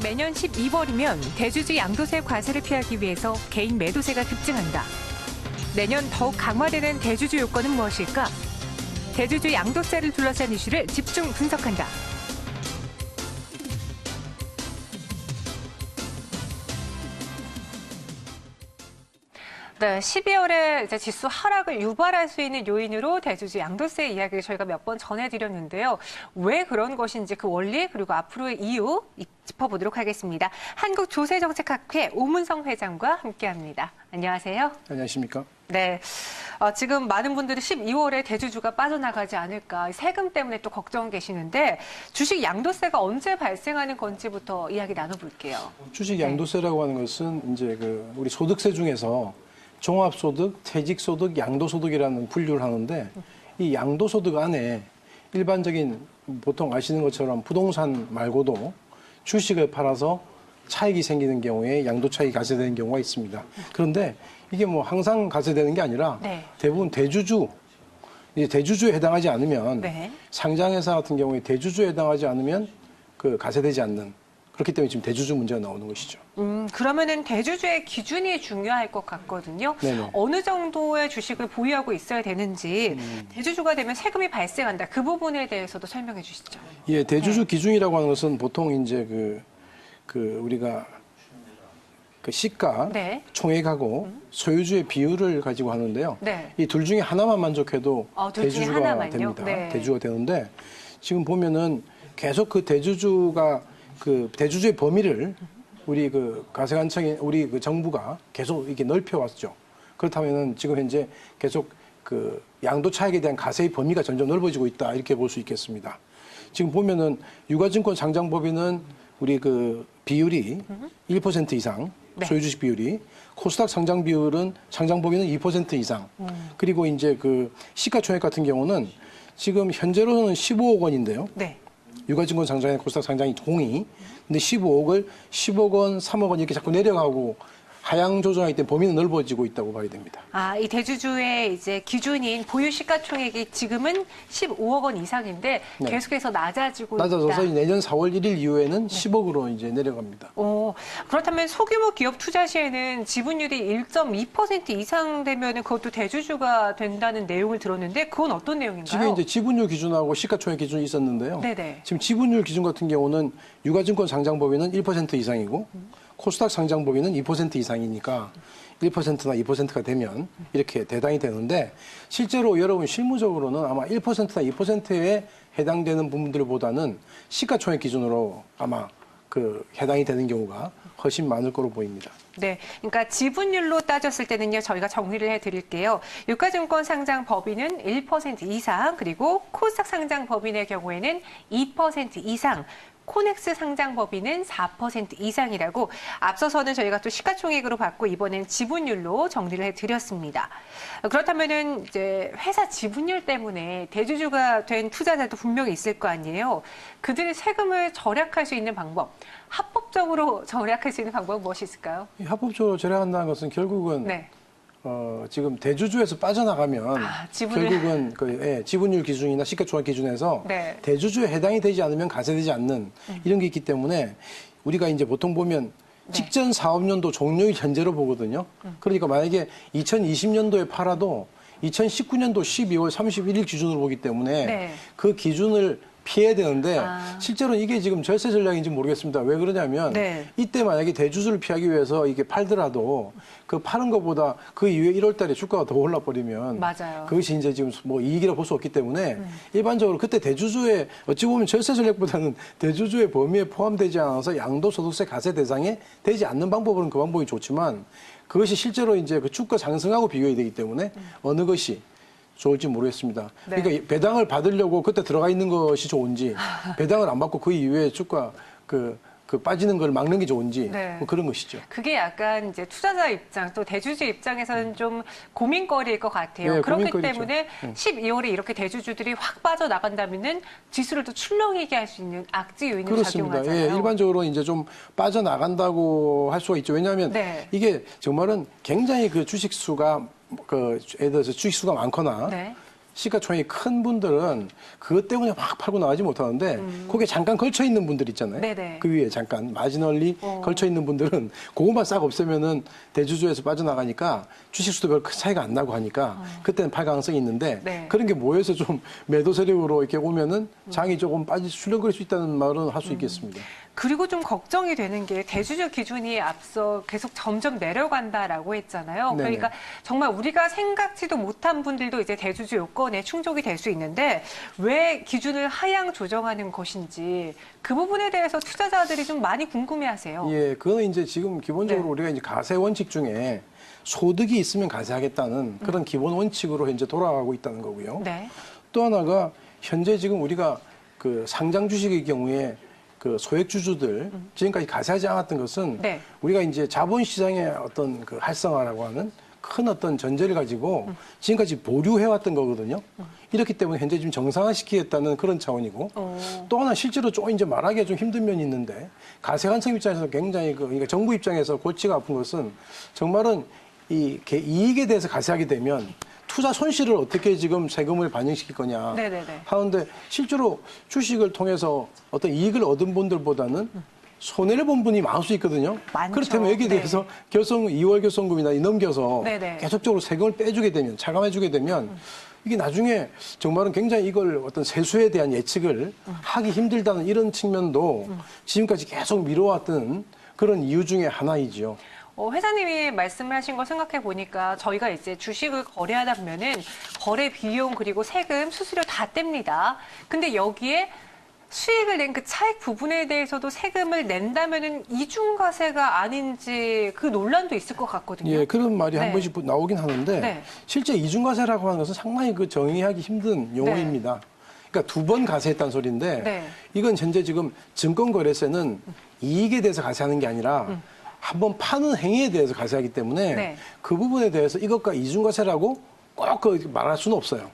매년 12월이면 대주주 양도세 과세를 피하기 위해서 개인 매도세가 급증한다. 내년 더욱 강화되는 대주주 요건은 무엇일까? 대주주 양도세를 둘러싼 이슈를 집중 분석한다. 네, 12월에 이제 지수 하락을 유발할 수 있는 요인으로 대주주 양도세 이야기를 저희가 몇 번 전해드렸는데요. 왜 그런 것인지 그 원리 그리고 앞으로의 이유 짚어보도록 하겠습니다. 한국조세정책학회 오문성 회장과 함께합니다. 안녕하세요. 안녕하십니까? 네, 지금 많은 분들이 12월에 대주주가 빠져나가지 않을까 세금 때문에 또 걱정 계시는데 주식 양도세가 언제 발생하는 건지부터 이야기 나눠볼게요. 주식 양도세라고 하는 것은 이제 우리 소득세 중에서 종합소득, 퇴직소득, 양도소득이라는 분류를 하는데 이 양도소득 안에 일반적인 보통 아시는 것처럼 부동산 말고도 주식을 팔아서 차익이 생기는 경우에 양도차익이 가세되는 경우가 있습니다. 그런데 이게 뭐 항상 가세되는 게 아니라 대부분 이제 대주주에 해당하지 않으면 상장회사 같은 경우에 대주주에 해당하지 않으면 가세되지 않는 그렇기 때문에 지금 대주주 문제가 나오는 것이죠. 그러면은 대주주의 기준이 중요할 것 같거든요. 네네. 어느 정도의 주식을 보유하고 있어야 되는지 대주주가 되면 세금이 발생한다. 그 부분에 대해서도 설명해 주시죠. 예, 대주주 기준이라고 하는 것은 보통 이제 우리가 시가, 총액하고 소유주의 비율을 가지고 하는데요. 이 둘 중에 하나만 만족해도 대주주가 됩니다. 대주주가 되는데 지금 보면은 계속 대주주의 범위를 우리 가세관청이 우리 정부가 계속 이렇게 넓혀왔죠. 그렇다면은 지금 현재 계속 양도 차익에 대한 가세의 범위가 점점 넓어지고 있다 이렇게 볼 수 있겠습니다. 지금 보면은 유가증권 상장법인은 우리 비율이 1% 이상 소유주식 비율이 코스닥 상장법인은 2% 이상 그리고 이제 시가총액 같은 경우는 지금 현재로는 15억 원인데요. 유가증권 상장에 코스닥 상장이 동의. 근데 10억 원, 3억 원 이렇게 자꾸 내려가고 하향 조정하기 때문에 범위는 넓어지고 있다고 봐야 됩니다. 이 대주주의 이제 기준인 보유 시가총액이 지금은 15억 원 이상인데 계속해서 낮아지고 낮아져서 내년 4월 1일 이후에는 10억으로 이제 내려갑니다. 그렇다면 소규모 기업 투자 시에는 지분율이 1.2% 이상 되면은 그것도 대주주가 된다는 내용을 들었는데 그건 어떤 내용인가요? 지금 이제 지분율 기준하고 시가총액 기준이 있었는데요. 지금 지분율 기준 같은 경우는 유가증권 상장법인은 1% 이상이고 코스닥 상장법인은 2% 이상이니까 1%나 2%가 되면 이렇게 대당이 되는데 실제로 여러분 실무적으로는 아마 1%나 2%에 해당되는 부분들보다는 시가총액 기준으로 아마 해당이 되는 경우가 훨씬 많을 거로 보입니다. 네, 그러니까 지분율로 따졌을 때는요, 저희가 정리를 해드릴게요. 유가증권 상장 법인은 1% 이상, 그리고 코스닥 상장 법인의 경우에는 2% 이상, 코넥스 상장 법인은 4% 이상이라고 앞서서는 저희가 또 시가총액으로 받고 이번엔 지분율로 정리를 해드렸습니다. 그렇다면은 이제 회사 지분율 때문에 대주주가 된 투자자도 분명히 있을 거 아니에요. 그들의 세금을 절약할 수 있는 방법, 합법적으로 절약할 수 있는 방법은 무엇이 있을까요? 합법적으로 절약한다는 것은 결국은 지금 대주주에서 빠져나가면 결국은 지분율 기준이나 시가총액 기준에서 대주주에 해당이 되지 않으면 가세되지 않는 이런 게 있기 때문에 우리가 이제 보통 보면 직전 사업년도 종료일 현재로 보거든요. 그러니까 만약에 2020년도에 팔아도 2019년도 12월 31일 기준으로 보기 때문에 그 기준을 피해야 되는데 실제로는 이게 지금 절세 전략인지 모르겠습니다. 왜 그러냐면 이때 만약에 대주주를 피하기 위해서 이게 팔더라도 파는 것보다 그 이후에 1월 달에 주가가 더 올라버리면 그것이 이제 지금 뭐 이익이라 볼 수 없기 때문에 일반적으로 그때 대주주의 어찌 보면 절세 전략보다는 대주주의 범위에 포함되지 않아서 양도소득세 가세 대상에 되지 않는 방법은 그 방법이 좋지만 그것이 실제로 이제 주가 상승하고 비교해야 되기 때문에 어느 것이 좋을지 모르겠습니다. 그러니까 배당을 받으려고 그때 들어가 있는 것이 좋은지 배당을 안 받고 그 이후에 주가 빠지는 걸 막는 게 좋은지 뭐 그런 것이죠. 그게 약간 이제 투자자 입장 또 대주주 입장에서는 좀 고민거리일 것 같아요. 그렇기 때문에 12월에 이렇게 대주주들이 확 빠져나간다면은 지수를 또 출렁이게 할 수 있는 악재 요인으로 작용하잖아요. 일반적으로 이제 좀 빠져나간다고 할 수가 있죠. 왜냐하면 이게 정말은 굉장히 주식 수가 예를 들어서 주식 수가 많거나 시가총액이 큰 분들은 그것 때문에 막 팔고 나가지 못하는데 거기에 잠깐 걸쳐 있는 분들 있잖아요. 네네. 그 위에 잠깐 마지널리 걸쳐 있는 분들은 그것만 싹 없애면은 대주주에서 빠져나가니까 주식수도 별 큰 차이가 안 나고 하니까 그때는 팔 가능성이 있는데 네. 그런 게 모여서 좀 매도 세력으로 이렇게 오면은 장이 조금 출렁거릴 수 있다는 말은 할 수 있겠습니다. 그리고 좀 걱정이 되는 게 대주주 기준이 앞서 계속 점점 내려간다라고 했잖아요. 네네. 그러니까 정말 우리가 생각지도 못한 분들도 이제 대주주 요건에 충족이 될 수 있는데 왜 기준을 하향 조정하는 것인지 그 부분에 대해서 투자자들이 좀 많이 궁금해하세요. 예, 그거는 이제 지금 기본적으로 네. 우리가 이제 가세 원칙 중에 소득이 있으면 가세하겠다는 그런 기본 원칙으로 현재 돌아가고 있다는 거고요. 네. 또 하나가 현재 지금 우리가 그 상장 주식의 경우에 그 소액 주주들 지금까지 가세하지 않았던 것은 네. 우리가 이제 자본시장의 어떤 그 활성화라고 하는 큰 어떤 전제를 가지고 지금까지 보류해왔던 거거든요. 이렇기 때문에 현재 지금 정상화시키겠다는 그런 차원이고 또 하나 실제로 좀 이제 말하기가 좀 힘든 면이 있는데 가세관청 입장에서 굉장히 그러니까 정부 입장에서 골치가 아픈 것은 정말은 이 이익에 대해서 가세하게 되면 투자 손실을 어떻게 지금 세금을 반영시킬 거냐 네네네. 하는데 실제로 주식을 통해서 어떤 이익을 얻은 분들보다는 손해를 본 분이 많을 수 있거든요. 많죠. 그렇다면 여기에 대해서 네. 2월 교성금이나 넘겨서 네네. 계속적으로 세금을 빼주게 되면 차감해주게 되면 이게 나중에 정말은 굉장히 이걸 어떤 세수에 대한 예측을 하기 힘들다는 이런 측면도 지금까지 계속 미뤄왔던 그런 이유 중에 하나이지요. 회장님이 말씀하신 거 생각해 보니까 저희가 이제 주식을 거래하다 보면은 거래 비용 그리고 세금, 수수료 다 뗍니다. 근데 여기에 수익을 낸 그 차익 부분에 대해서도 세금을 낸다면은 이중과세가 아닌지 그 논란도 있을 것 같거든요. 예, 그런 말이 네. 한 번씩 나오긴 하는데 네. 실제 이중과세라고 하는 것은 상당히 그 정의하기 힘든 용어입니다. 그러니까 2번 가세했다는 소리인데 네. 이건 현재 지금 증권거래세는 이익에 대해서 가세하는 게 아니라 한번 파는 행위에 대해서 가세하기 때문에 네. 그 부분에 대해서 이것과 이중과세라고 꼭 말할 수는 없어요.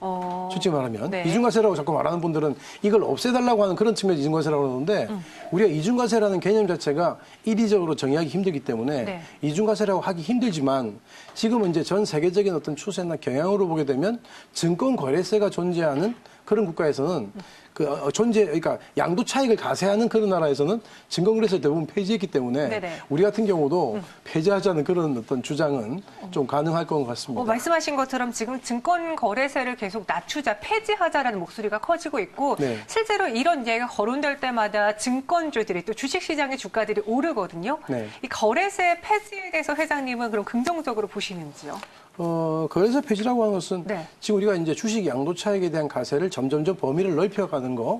솔직히 말하면. 네. 이중과세라고 자꾸 말하는 분들은 이걸 없애달라고 하는 그런 측면에서 이중과세라고 그러는데 우리가 이중과세라는 개념 자체가 인위적으로 정의하기 힘들기 때문에 네. 이중과세라고 하기 힘들지만 지금은 이제 전 세계적인 어떤 추세나 경향으로 보게 되면 증권거래세가 존재하는 그런 국가에서는 그러니까 양도 차익을 가세하는 그런 나라에서는 증권거래세 대부분 폐지했기 때문에 네네. 우리 같은 경우도 폐지하자는 그런 어떤 주장은 좀 가능할 것 같습니다. 말씀하신 것처럼 지금 증권거래세를 계속 낮추자, 폐지하자라는 목소리가 커지고 있고 네. 실제로 이런 이야기가 거론될 때마다 증권주들이 또 주식시장의 주가들이 오르거든요. 네. 이 거래세 폐지에 대해서 회장님은 그럼 긍정적으로 보시는지요? 거래세 폐지라고 하는 것은 네. 지금 우리가 이제 주식 양도 차익에 대한 가세를 점점점 범위를 넓혀가는 거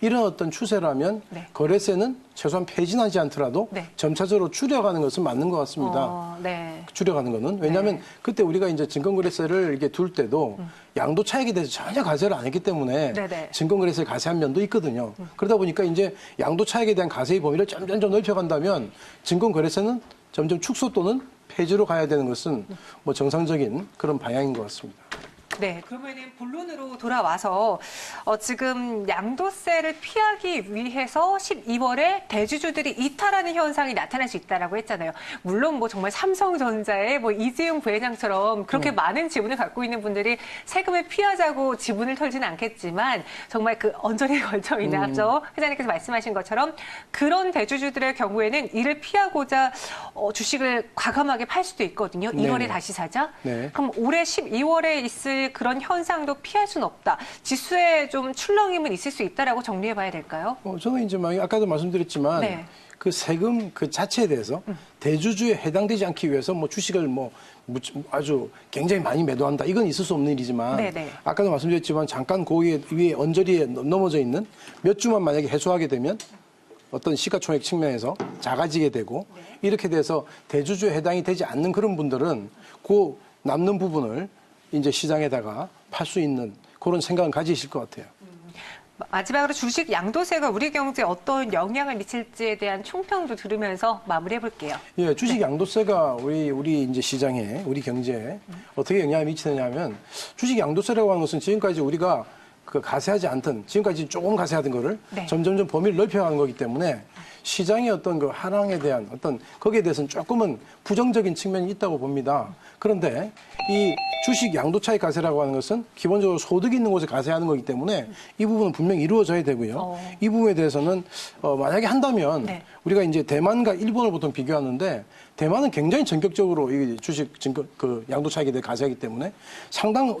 이런 어떤 추세라면 네. 거래세는 최소한 폐지하지 않더라도 네. 점차적으로 줄여가는 것은 맞는 것 같습니다. 네. 줄여가는 거는 왜냐하면 네. 그때 우리가 이제 증권거래세를 이렇게 둘 때도 양도 차익에 대해서 전혀 가세를 안 했기 때문에 네네. 증권거래세를 가세한 면도 있거든요. 그러다 보니까 이제 양도 차익에 대한 가세의 범위를 점점 넓혀간다면 증권거래세는 점점 축소 또는 폐지로 가야 되는 것은 뭐 정상적인 그런 방향인 것 같습니다. 네, 그러면은 본론으로 돌아와서 지금 양도세를 피하기 위해서 12월에 대주주들이 이탈하는 현상이 나타날 수 있다라고 했잖아요. 물론 뭐 정말 삼성전자의 뭐 이재용 부회장처럼 그렇게 많은 지분을 갖고 있는 분들이 세금을 피하자고 지분을 털지는 않겠지만 정말 그 언저리에 걸쳐 있는 앞서 회장님께서 말씀하신 것처럼 그런 대주주들의 경우에는 이를 피하고자 주식을 과감하게 팔 수도 있거든요. 1월에 네네. 다시 사자. 네. 그럼 올해 12월에 있을 그런 현상도 피할 수는 없다. 지수에 좀 출렁임은 있을 수 있다라고 정리해 봐야 될까요? 저는 이제 아까도 말씀드렸지만 네. 그 세금 그 자체에 대해서 대주주에 해당되지 않기 위해서 뭐 주식을 뭐 아주 굉장히 많이 매도한다. 이건 있을 수 없는 일이지만 네네. 아까도 말씀드렸지만 잠깐 그 위에 언저리에 넘어져 있는 몇 주만 만약에 해소하게 되면 어떤 시가총액 측면에서 작아지게 되고 이렇게 돼서 대주주에 해당이 되지 않는 그런 분들은 그 남는 부분을 이제 시장에다가 팔 수 있는 그런 생각을 가지실 것 같아요. 마지막으로 주식 양도세가 우리 경제에 어떤 영향을 미칠지에 대한 총평도 들으면서 마무리해 볼게요. 예, 주식 양도세가 우리 이제 시장에, 우리 경제에 어떻게 영향을 미치느냐 하면 주식 양도세라고 하는 것은 지금까지 우리가 그 가세하지 않던 지금까지 조금 가세하던 거를 네. 점점점 범위를 넓혀가는 거기 때문에 시장의 어떤 그 하락에 대한 어떤 거기에 대해서는 조금은 부정적인 측면이 있다고 봅니다. 그런데 이 주식 양도 차익 과세라고 하는 것은 기본적으로 소득이 있는 곳에 과세하는 거기 때문에 이 부분은 분명히 이루어져야 되고요. 이 부분에 대해서는 만약에 한다면 네. 우리가 이제 대만과 일본을 보통 비교하는데 대만은 굉장히 전격적으로 이 주식 그 양도 차익에 대해 과세하기 때문에 상당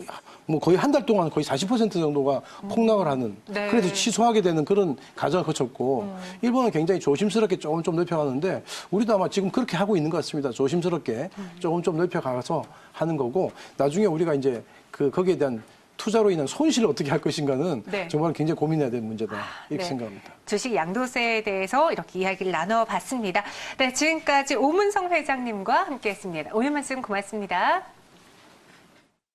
뭐 거의 한 달 동안 거의 40% 정도가 폭락을 하는 네. 그래서 취소하게 되는 그런 과정을 거쳤고 일본은 굉장히 조심스럽게 조금 좀 넓혀가는데 우리도 아마 지금 그렇게 하고 있는 것 같습니다. 조심스럽게 조금 좀 넓혀가서 하는 거고 나중에 우리가 이제 거기에 대한 투자로 인한 손실을 어떻게 할 것인가는 네. 정말 굉장히 고민해야 되는 문제다 이렇게 네. 생각합니다. 주식 양도세에 대해서 이렇게 이야기를 나눠봤습니다. 네, 지금까지 오문성 회장님과 함께했습니다. 오늘 말씀 고맙습니다.